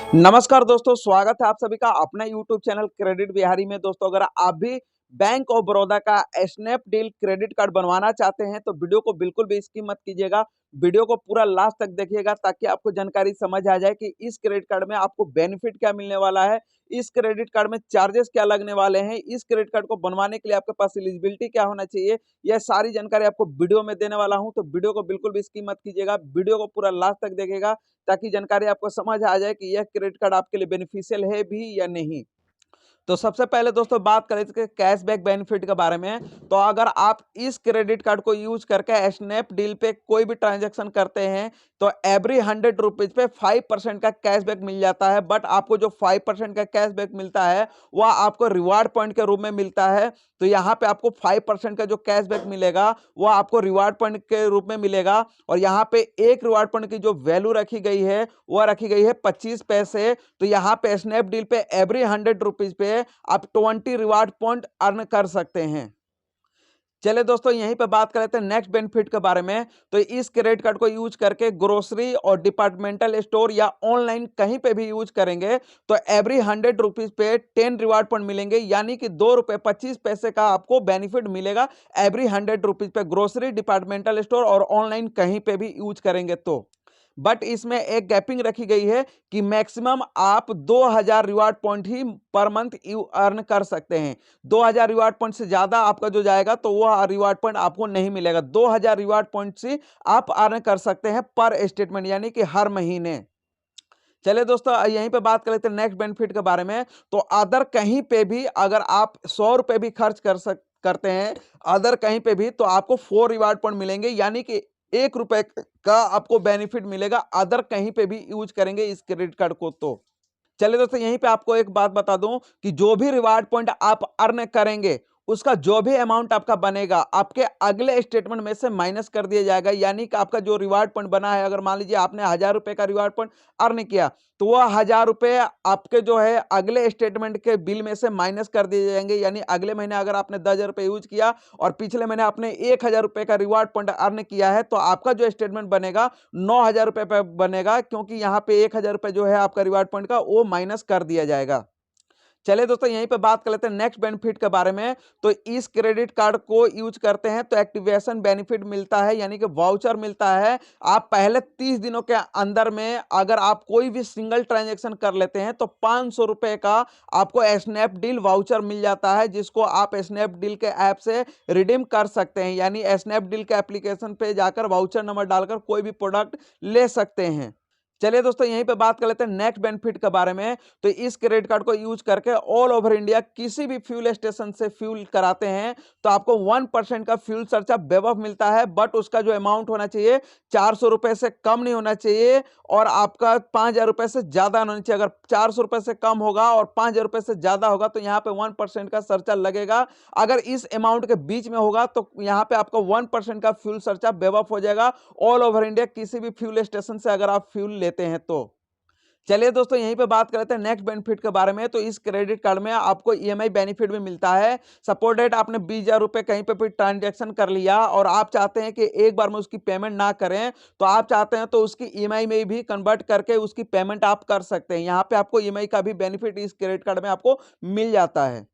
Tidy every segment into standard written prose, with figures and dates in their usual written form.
नमस्कार दोस्तों, स्वागत है आप सभी का अपना यूट्यूब चैनल क्रेडिट बिहारी में। दोस्तों, अगर आप भी बैंक ऑफ बड़ौदा का स्नैपडील क्रेडिट कार्ड बनवाना चाहते हैं तो वीडियो को बिल्कुल भी स्किप मत कीजिएगा। वीडियो को पूरा लास्ट तक देखिएगा ताकि आपको जानकारी समझ आ जाए कि इस क्रेडिट कार्ड में आपको बेनिफिट क्या मिलने वाला है, इस क्रेडिट कार्ड में चार्जेस क्या लगने वाले हैं, इस क्रेडिट कार्ड को बनवाने के लिए आपके पास एलिजिबिलिटी क्या होना चाहिए। यह सारी जानकारी आपको वीडियो में देने वाला हूं, तो वीडियो को बिल्कुल भी स्किप मत कीजिएगा। वीडियो को पूरा लास्ट तक देखिएगा ताकि जानकारी आपको समझ आ जाए कि यह क्रेडिट कार्ड आपके लिए बेनिफिशियल है भी या नहीं। तो सबसे पहले दोस्तों बात करें इसके कैशबैक बेनिफिट के बारे में। तो अगर आप इस क्रेडिट कार्ड को यूज करके स्नैपडील पे कोई भी ट्रांजैक्शन करते हैं तो एवरी 100 रुपीज पे 5% का कैशबैक मिल जाता है। बट आपको जो 5% का कैशबैक मिलता है वह आपको रिवार्ड पॉइंट के रूप में मिलता है। तो यहाँ पे आपको 5% का जो कैशबैक मिलेगा वह आपको रिवार्ड पॉइंट के रूप में मिलेगा। और यहाँ पे एक रिवार्ड पॉइंट की जो वैल्यू रखी गई है वह रखी गई है 25 पैसे। तो यहाँ पे स्नैपडील पे एवरी 100 रुपीज पे आप 20 रिवार्ड पॉइंट अर्न कर सकते हैं। चलिए दोस्तों, यहीं पे बात कर लेते हैं नेक्स्ट बेनिफिट के बारे में। तो इस क्रेडिट कार्ड को यूज करके ग्रोसरी और डिपार्टमेंटल स्टोर या ऑनलाइन कहीं पे भी यूज करेंगे तो एवरी 100 रुपीज पे 10 रिवार्ड पॉइंट मिलेंगे, यानी कि 2 रुपए 25 पैसे का आपको बेनिफिट मिलेगा एवरी 100 रुपीज पे ग्रोसरी, डिपार्टमेंटल स्टोर और ऑनलाइन कहीं पे भी यूज करेंगे तो। बट इसमें एक गैपिंग रखी गई है कि मैक्सिमम आप 2000 रिवार्ड पॉइंट ही पर मंथ अर्न कर सकते हैं। 2000 रिवार्ड पॉइंट से ज्यादा आपका जो जाएगा तो वह रिवार्ड पॉइंट आपको नहीं मिलेगा। 2000 रिवार्ड पॉइंट से आप अर्न कर सकते हैं पर स्टेटमेंट, यानी कि हर महीने। चलिए दोस्तों, यहीं पे बात कर लेते हैं नेक्स्ट बेनिफिट के बारे में। तो अदर कहीं पे भी अगर आप 100 रुपए भी खर्च करते हैं अदर कहीं पे भी, तो आपको 4 रिवार्ड पॉइंट मिलेंगे, यानी कि 1 रुपए का आपको बेनिफिट मिलेगा अदर कहीं पे भी यूज करेंगे इस क्रेडिट कार्ड को तो। चलिए दोस्तों, यहीं पे आपको एक बात बता दूं कि जो भी रिवार्ड पॉइंट आप अर्न करेंगे उसका जो भी अमाउंट आपका बनेगा आपके अगले स्टेटमेंट में से माइनस कर दिया जाएगा। यानी कि आपका जो रिवार्ड पॉइंट बना है, अगर मान लीजिए आपने 1000 रुपए का रिवार्ड पॉइंट अर्न किया तो वह 1000 रुपए आपके जो है अगले स्टेटमेंट के बिल में से माइनस कर दिए जाएंगे। यानी अगले महीने अगर आपने 10,000 रुपए यूज किया और पिछले महीने आपने 1000 रुपए का रिवार्ड पॉइंट अर्न किया है तो आपका जो स्टेटमेंट बनेगा 9000 रुपए पे बनेगा, क्योंकि यहाँ पे 1000 रुपए जो है आपका रिवार्ड पॉइंट का वो माइनस कर दिया जाएगा। चलिए दोस्तों, यहीं पे बात कर लेते हैं नेक्स्ट बेनिफिट के बारे में। तो इस क्रेडिट कार्ड को यूज करते हैं तो एक्टिवेशन बेनिफिट मिलता है, यानी कि वाउचर मिलता है। आप पहले 30 दिनों के अंदर में अगर आप कोई भी सिंगल ट्रांजैक्शन कर लेते हैं तो 500 रुपए का आपको स्नैपडील वाउचर मिल जाता है, जिसको आप स्नैपडील के ऐप से रिडीम कर सकते हैं। यानी स्नैपडील के एप्लीकेशन पे जाकर वाउचर नंबर डालकर कोई भी प्रोडक्ट ले सकते हैं। चलिए दोस्तों, यहीं पे बात कर लेते हैं नेक्स्ट बेनिफिट के बारे में। तो इस क्रेडिट कार्ड को यूज करके ऑल ओवर इंडिया किसी भी फ्यूल स्टेशन से फ्यूल कराते हैं तो आपको 1% का फ्यूल सरचार्ज वेव मिलता है। बट उसका जो अमाउंट होना चाहिए 400 रुपए से कम नहीं होना चाहिए और आपका 5000 रुपए से ज्यादा होना चाहिए। अगर 400 रुपए से कम होगा और 5000 रुपए से ज्यादा होगा तो यहाँ पे 1% का सरचार्ज लगेगा। अगर इस अमाउंट के बीच में होगा तो यहाँ पे आपको 1% का फ्यूल सरचार्ज वेव ऑफ हो जाएगा ऑल ओवर इंडिया किसी भी फ्यूल स्टेशन से अगर आप फ्यूल लेते हैं तो। चलिए दोस्तों, यहीं पे बात करते हैं नेक्स्ट बेनिफिट के बारे में। तो इस क्रेडिट कार्ड में आपको ईएमआई बेनिफिट भी मिलता है। सपोज डेट आपने 20,000 रुपए कहीं पे भी ट्रांजैक्शन कर लिया और आप चाहते हैं कि एक बार में उसकी पेमेंट ना करें, तो आप चाहते हैं तो उसकी ईएमआई में भी कन्वर्ट करके उसकी पेमेंट आप कर सकते हैं। यहाँ पे आपको ईएमआई का भी बेनिफिट इस क्रेडिट कार्ड में आपको मिल जाता है।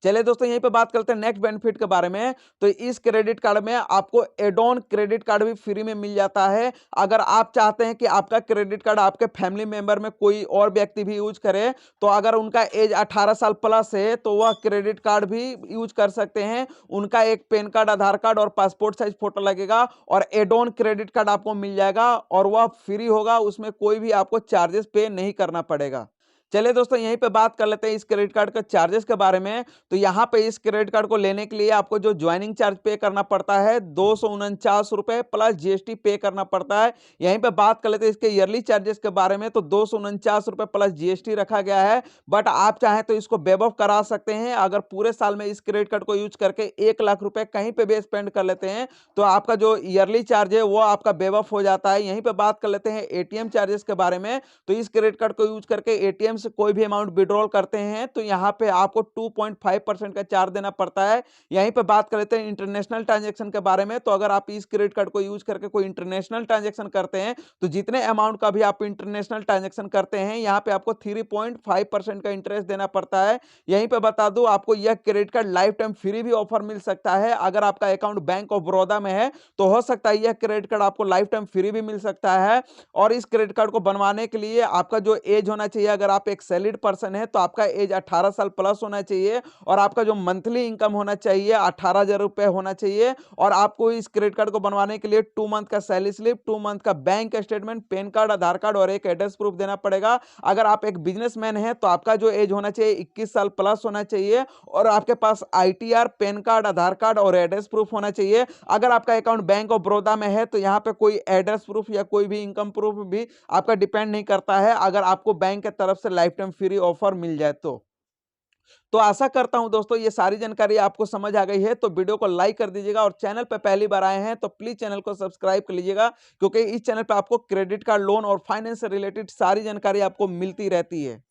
चलिए दोस्तों, यहीं पे बात करते हैं नेक्स्ट बेनिफिट के बारे में। तो इस क्रेडिट कार्ड में आपको एड ऑन क्रेडिट कार्ड भी फ्री में मिल जाता है। अगर आप चाहते हैं कि आपका क्रेडिट कार्ड आपके फैमिली मेंबर में कोई और व्यक्ति भी यूज करे, तो अगर उनका एज 18 साल प्लस है तो वह क्रेडिट कार्ड भी यूज कर सकते हैं। उनका एक पैन कार्ड, आधार कार्ड और पासपोर्ट साइज फोटो लगेगा और एड ऑन क्रेडिट कार्ड आपको मिल जाएगा और वह फ्री होगा, उसमें कोई भी आपको चार्जेस पे नहीं करना पड़ेगा। चलिए दोस्तों, यहीं पे बात कर लेते हैं इस क्रेडिट कार्ड के चार्जेस के बारे में। तो यहाँ पे इस क्रेडिट कार्ड को लेने के लिए आपको जो ज्वाइनिंग चार्ज पे करना पड़ता है 249 रुपए प्लस जीएसटी पे करना पड़ता है। यहीं पे बात कर लेते हैं इसके ईयरली चार्जेस के बारे में। तो 249 रुपए प्लस जीएसटी रखा गया है। बट आप चाहें तो इसको वेव ऑफ करा सकते हैं। अगर पूरे साल में इस क्रेडिट कार्ड को यूज करके 1 लाख रुपए कहीं पे भी स्पेंड कर लेते हैं तो आपका जो ईयरली चार्ज है वो आपका वेव ऑफ हो जाता है। यहीं पे बात कर लेते हैं एटीएम चार्जेस के बारे में। तो इस क्रेडिट कार्ड को यूज करके एटीएम से कोई भी अमाउंट विड्रॉल करते हैं तो यहाँ पे आपको 2.5% का चार्ज देना पड़ता है। यहीं पे बात कर लेते हैं इंटरनेशनल ट्रांजैक्शन के बारे में। तो अगर आप इस क्रेडिट कार्ड को यूज करके कोई इंटरनेशनल ट्रांजैक्शन करते हैं तो जितने अमाउंट का भी आप इंटरनेशनल ट्रांजैक्शन करते हैं यहाँ पे आपको 3.5% का इंटरेस्ट देना पड़ता है। यहीं पे बता दूं आपको यह credit card life time free भी ऑफर मिल सकता है। अगर आपका अकाउंट बैंक ऑफ बड़ौदा में है तो हो सकता है यह क्रेडिट कार्ड आपको लाइफ टाइम फ्री भी मिल सकता है। और इस क्रेडिट कार्ड को बनवाने के लिए आपका जो एज होना चाहिए, अगर आप एक सैलरीड पर्सन है तो आपका एज 18 साल प्लस होना चाहिए और आपका जो मंथली इनकम होना चाहिए 18,000 रुपए होना चाहिए। और आपको इस क्रेडिट कार्ड को बनवाने के लिए 2 मंथ का सैलरी स्लिप, 2 मंथ का बैंक स्टेटमेंट, पैन कार्ड, आधार कार्ड और एक एड्रेस प्रूफ देना पड़ेगा। अगर आप एक बिजनेसमैन है तो आपका जो एज होना चाहिए 21 साल प्लस होना चाहिए और आपके पास आईटीआर, पैन कार्ड, आधार कार्ड और एड्रेस प्रूफ होना चाहिए। अगर आपका अकाउंट बैंक ऑफ बड़ौदा में है तो यहाँ पे कोई एड्रेस प्रूफ या कोई भी इनकम प्रूफ भी आपका डिपेंड नहीं करता है, अगर आपको बैंक की तरफ से लाइफ टाइम फ्री ऑफर मिल जाए तो आशा करता हूं दोस्तों ये सारी जानकारी आपको समझ आ गई है। तो वीडियो को लाइक कर दीजिएगा और चैनल पर पहली बार आए हैं तो प्लीज चैनल को सब्सक्राइब कर लीजिएगा, क्योंकि इस चैनल पर आपको क्रेडिट कार्ड, लोन और फाइनेंस से रिलेटेड सारी जानकारी आपको मिलती रहती है।